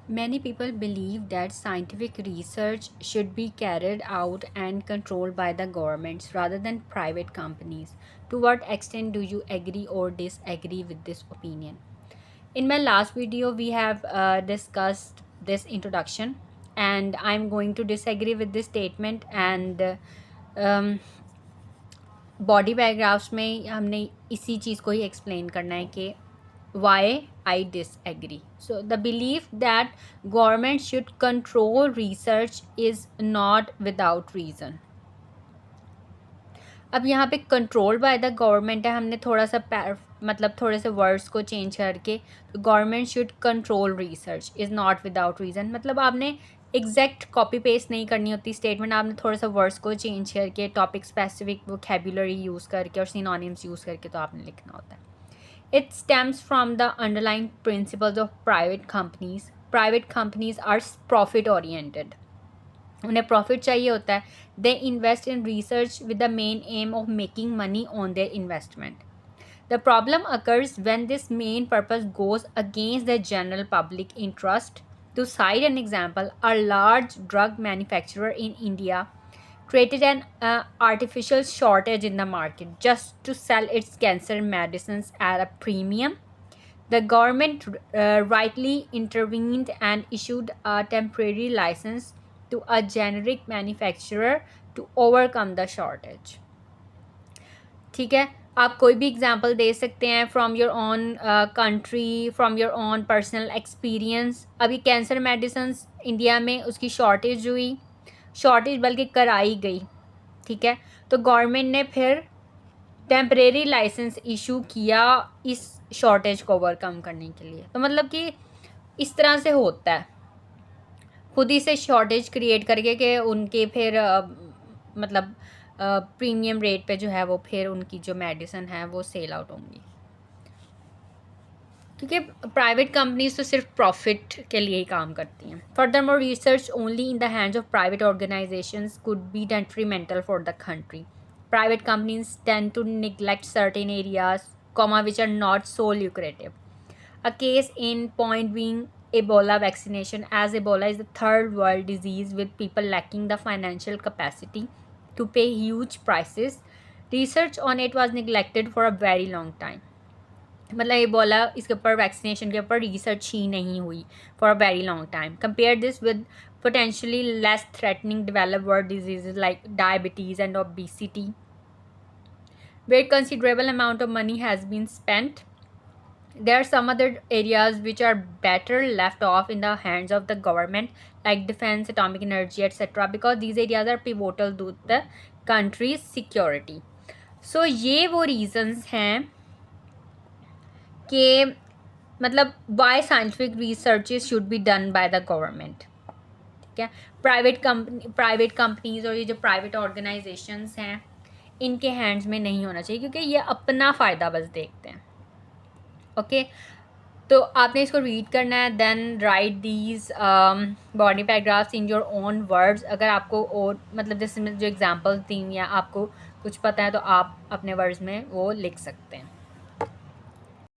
Many people believe that scientific research should be carried out and controlled by the governments rather than private companies. To what extent do you agree or disagree with this opinion? In my last video, we have discussed this introduction, and I'm going to disagree with this statement. And body paragraphs में हमने इसी चीज़ को ही explain करना है कि why I disagree. So the believe that government should control research is not without reason. अब यहाँ पे कंट्रोल बाय द गवर्नमेंट है, हमने थोड़ा सा मतलब थोड़े से वर्ड्स को चेंज करके तो government should control research is not without reason. मतलब आपने एग्जैक्ट कॉपी पेस्ट नहीं करनी होती स्टेटमेंट, आपने थोड़ा सा वर्ड्स को चेंज करके टॉपिक स्पेसिफिक वोकैबुलरी यूज़ करके और सिनोनिम्स यूज़ करके तो आपने लिखना होता है. It stems from the underline principles of private companies. Private companies are profit oriented, उन्हें प्रॉफिट चाहिए होता है. They invest in research with the main aim of making money on their investment. The problem occurs when this main purpose goes against the general public interest. To cite an example, a large drug manufacturer in India created an artificial shortage in the market just to sell its cancer medicines at a premium. The government rightly intervened and issued a temporary license to a generic manufacturer to overcome the shortage. ठीक है, आप कोई भी example दे सकते हैं from your own country, from your own personal experience. अभी cancer medicines India में उसकी शॉर्टेज हुई, शॉर्टेज बल्कि कराई गई. ठीक है, तो गवर्नमेंट ने फिर टेम्परेरी लाइसेंस इशू किया इस शॉर्टेज को ओवरकम करने के लिए. तो मतलब कि इस तरह से होता है, खुद ही से शॉर्टेज क्रिएट करके कि उनके फिर मतलब प्रीमियम रेट पे जो है वो फिर उनकी जो मेडिसिन है वो सेल आउट होंगी, क्योंकि प्राइवेट कंपनीज तो सिर्फ प्रॉफिट के लिए ही काम करती हैं. Furthermore research only in the hands of private organisations could be detrimental for the country. Private companies tend to neglect certain areas which are not so lucrative. A case in point being Ebola vaccination, as Ebola is the third world disease with people lacking the financial capacity to pay huge prices. Research on it was neglected for a very long time. मतलब Ebola इसके ऊपर vaccination के ऊपर research ही नहीं हुई for a very long time. Compare this with potentially less threatening developed world diseases like diabetes and obesity, where considerable amount of money has been spent. There are some other areas which are better left off in the hands of the government, like defense, atomic energy, etc., because these areas are pivotal to the country's security. So ये वो reasons हैं कि मतलब why scientific researches should be done by the government. ठीक है, private companies और ये जो प्राइवेट ऑर्गेनाइजेशंस हैं इनके हैंड्स में नहीं होना चाहिए, क्योंकि ये अपना फ़ायदा बस देखते हैं. ओके, तो आपने इसको रीड करना है, then write these body paragraphs in your own words. अगर आपको और मतलब जैसे जो एग्जांपल्स दी या आपको कुछ पता है तो आप अपने वर्ड्स में वो लिख सकते हैं.